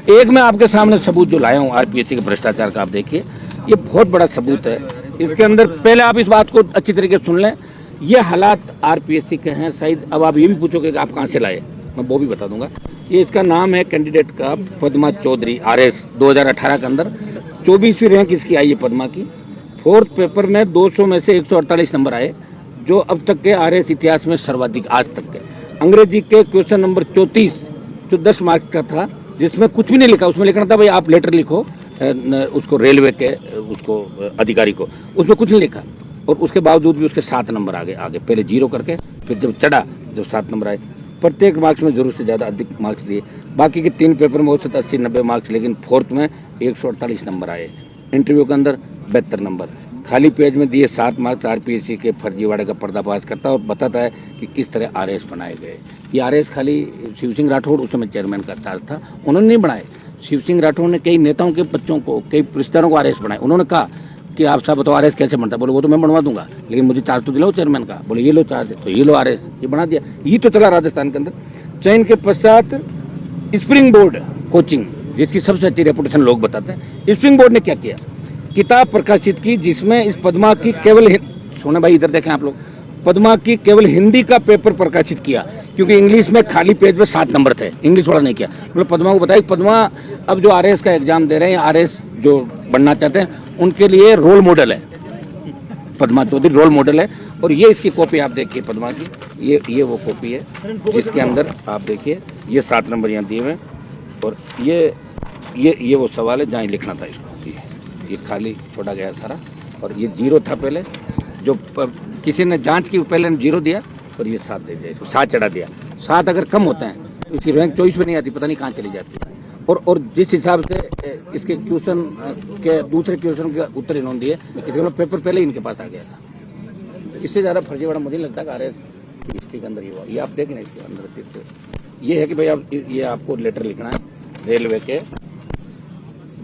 एक मैं आपके सामने सबूत जो लाया हूँ आरपीएससी के भ्रष्टाचार का, आप देखिए, ये बहुत बड़ा सबूत है। इसके अंदर पहले आप इस बात को अच्छी तरीके से सुन लें, ये हालात आरपीएससी के हैं। शायद अब आप ये भी पूछोगे कि आप कहाँ से लाए, मैं वो भी बता दूंगा। ये इसका नाम है कैंडिडेट का पद्मा चौधरी, आरएस 2018 के अंदर 24वीं रैंक इसकी आई है पद्मा की। फोर्थ पेपर में 200 में से 148 नंबर आए, जो अब तक के आरएस इतिहास में सर्वाधिक आज तक के। अंग्रेजी के क्वेश्चन नंबर 34 जो 10 मार्क का था, जिसमें कुछ भी नहीं लिखा, उसमें लिखना था भाई आप लेटर लिखो उसको रेलवे के उसको अधिकारी को, उसमें कुछ नहीं लिखा। और उसके बावजूद भी उसके 7 नंबर आगे पहले 0 करके फिर जब चढ़ा जब 7 नंबर आए। प्रत्येक मार्क्स में जरूर से ज़्यादा अधिक मार्क्स दिए। बाकी के 3 पेपर में औसत 80-90 मार्क्स, लेकिन फोर्थ में 148 नंबर आए। इंटरव्यू के अंदर 72 नंबर। खाली पेज में दिए 7 मार्क्स। आरपीएससी के फर्जीवाड़े का पर्दाफाश करता है और बताता है कि किस तरह आरएस बनाए गए। ये आरएस खाली शिव सिंह राठौड़ उस समय चेयरमैन का चार्ज था, उन्होंने नहीं बनाए। शिव सिंह राठौड़ ने कई नेताओं के बच्चों को, कई रिश्तेदारों को आरएस बनाए। उन्होंने कहा कि आप साहब बताओ आरएस कैसे बनता है। बोले वो तो मैं बनवा दूंगा, लेकिन मुझे चार्ज तो दिलाओ चेयरमैन का। बोले ये लो चार्ज, तो ये लो आरएस, ये बना दिया। ये तो चला राजस्थान के अंदर। चयन के पश्चात स्प्रिंग बोर्ड कोचिंग, जिसकी सबसे अच्छी रेपुटेशन लोग बताते हैं, स्प्रिंग बोर्ड ने क्या किया, किताब प्रकाशित की जिसमें इस पद्मा की केवल, सोने भाई इधर देखें आप लोग, पद्मा की केवल हिंदी का पेपर प्रकाशित किया, क्योंकि इंग्लिश में खाली पेज में 7 नंबर थे, इंग्लिश वाला नहीं किया। मतलब पद्मा को बताया पद्मा अब जो आरएस का एग्जाम दे रहे हैं, आरएस जो बनना चाहते हैं, उनके लिए रोल मॉडल है। पद्मा चौधरी रोल मॉडल है। और ये इसकी कॉपी आप देखिए पद्मा की, ये वो कॉपी है जिसके अंदर आप देखिए ये 7 नंबर यहाँ दिए हुए हैं। और ये वो सवाल है जहाँ लिखना था इसको, ये खाली छोड़ा गया सारा। और ये 0 था पहले, जो किसी ने जांच की पहले 0 दिया और ये 7 दे दिया, इसको 7 चढ़ा दिया। 7 अगर कम होते हैं तो इसकी रैंक 24 में नहीं आती, पता नहीं कहाँ चली जाती है। और जिस हिसाब से इसके क्वेश्चन के दूसरे क्वेश्चन के उत्तर इन्होंने दिए, इसके मतलब पेपर पहले इनके पास आ गया था। इससे ज़्यादा फर्जीवाड़ा मुझे लगता है आरएस की हिस्ट्री के अंदर ही हुआ। ये आप देख लें इसके अंदर ये है कि भाई आप ये आपको लेटर लिखना है रेलवे के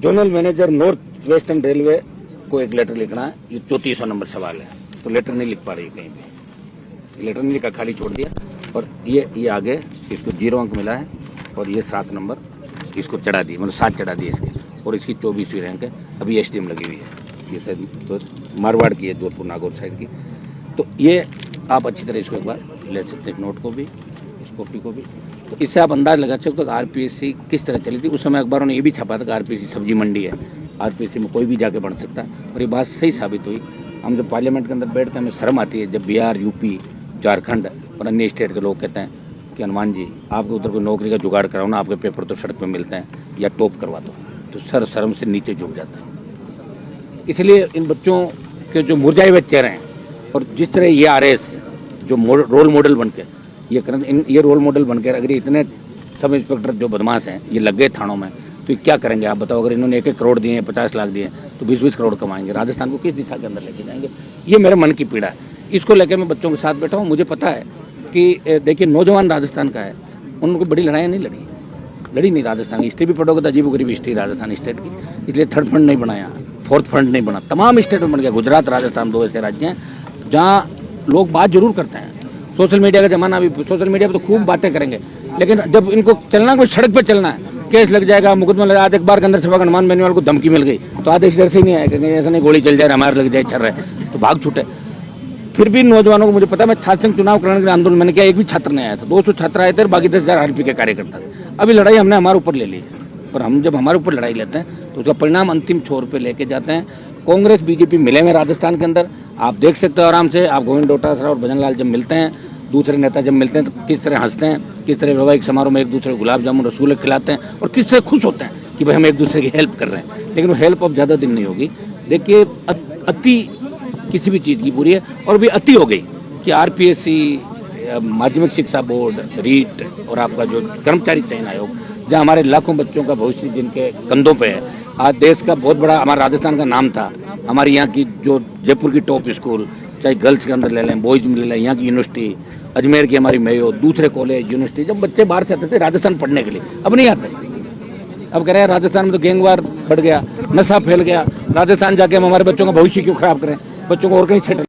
zonal manager north western railway को एक लेटर लिखना है। ये 3400 नंबर सवाल है, तो लेटर नहीं लिख पा रही कहीं भी, लेटर नहीं लिखा, खाली छोड़ दिया। और ये आगे इसको 0 अंक मिला है और ये 7 नंबर इसको चढ़ा दिए, मतलब 7 चढ़ा दिए इसके। और इसकी 24वीं रैंक है। अभी एसडीएम लगी हुई है, ये शायद तो मारवाड़ की है, जोधपुर नागौर साइड की। तो ये आप अच्छी तरह इसको एक बार ले सकते हैं, नोट को भी, इस कॉपी को भी। तो इससे आप अंदाज लगा सकते हो कि आरपीएससी किस तरह चली थी। उस समय अखबारों ने ये भी छापा था कि आरपीएससी सब्जी मंडी है, आरपीएससी में कोई भी जाके बढ़ सकता है। और ये बात सही साबित हुई। हम जब पार्लियामेंट के अंदर बैठते हैं हमें शर्म आती है जब बिहार, यूपी, झारखंड और अन्य स्टेट के लोग कहते हैं कि हनुमान जी आपके उधर कोई नौकरी का जुगाड़ कराओ ना, आपके पेपर तो सड़क पे मिलते हैं, या टॉप करवा दो, तो सर शर्म से नीचे झुक जाता है। इसलिए इन बच्चों के जो मुरझाए हुए चेहरे हैं, और जिस तरह ये आरएस जो रोल मॉडल बन के ये रोल मॉडल बनकर अगर इतने सब इंस्पेक्टर जो बदमाश हैं ये लग गए थानों में, तो ये क्या करेंगे आप बताओ। अगर इन्होंने 1-1 करोड़ दिए, 50 लाख दिए, तो 20-20 करोड़ कमाएंगे, राजस्थान को किस दिशा के अंदर लेके जाएंगे। ये मेरे मन की पीड़ा है। इसको लेकर मैं बच्चों के साथ बैठा हूँ। मुझे पता है कि देखिए नौजवान राजस्थान का है, उनको बड़ी लड़ाइयाँ नहीं लड़ी नहीं। राजस्थान की हिस्ट्री भी पढ़ोगे तो अजीब गरीब हिस्ट्री राजस्थान स्टेट की। इसलिए 3rd फंड नहीं बनाया, 4th फंड नहीं बना, तमाम स्टेट में बन गया। गुजरात, राजस्थान 2 ऐसे राज्य हैं जहाँ लोग बात जरूर करते हैं। सोशल मीडिया का जमाना, भी सोशल मीडिया पर तो खूब बातें करेंगे, लेकिन जब इनको चलना, कोई सड़क पर चलना है, केस लग जाएगा, मुकदमा लगा। आज एक बार के अंदर सभा हनुमान बेनीवाल को धमकी मिल गई, तो आधे इस डर से ही नहीं आएगा, ऐसा नहीं गोली चल जाए, हमारे लग जाए, चल रहे, तो भाग छूटे। फिर भी नौजवानों को, मुझे पता है, मैं छात्र संघ चुनाव कराने के लिए आंदोलन मैंने किया, एक भी छात्र नहीं आया था। 200 छात्र आए थे, बाकी 10,000 आरपी के कार्यकर्ता थे। अभी लड़ाई हमने हमारे ऊपर ले ली है, और हम जब हमारे ऊपर लड़ाई लेते हैं तो उसका परिणाम अंतिम छोर पे लेके जाते हैं। कांग्रेस बीजेपी मिले हुए राजस्थान के अंदर, आप देख सकते हो आराम से। आप गोविंद डोटासरा और भजन लाल जब मिलते हैं, दूसरे नेता जब मिलते हैं, तो किस तरह हंसते हैं, किस तरह वैवाहिक समारोह में एक दूसरे को गुलाब जामुन रसगुल्ले खिलाते हैं, और किस तरह खुश होते हैं कि भाई हम एक दूसरे की हेल्प कर रहे हैं। लेकिन वो हेल्प अब ज़्यादा दिन नहीं होगी। देखिए अति किसी भी चीज़ की बुरी है, और भी अति हो गई कि आरपीएससी, माध्यमिक शिक्षा बोर्ड, रीट और आपका जो कर्मचारी चयन आयोग, जहाँ हमारे लाखों बच्चों का भविष्य जिनके कंधों पे है। आज देश का बहुत बड़ा हमारा राजस्थान का नाम था। हमारे यहाँ की जो जयपुर की टॉप स्कूल, चाहे गर्ल्स के अंदर ले लें, बॉयज में ले लें, यहाँ की यूनिवर्सिटी, अजमेर की हमारी मेयो, दूसरे कॉलेज, यूनिवर्सिटी, जब बच्चे बाहर से आते थे राजस्थान पढ़ने के लिए, अब नहीं आते। अब कह रहे हैं राजस्थान में तो गैंगवार बढ़ गया, नशा फैल गया, राजस्थान जाके हम हमारे बच्चों का भविष्य क्यों खराब करें, बच्चों को और कहीं सेटल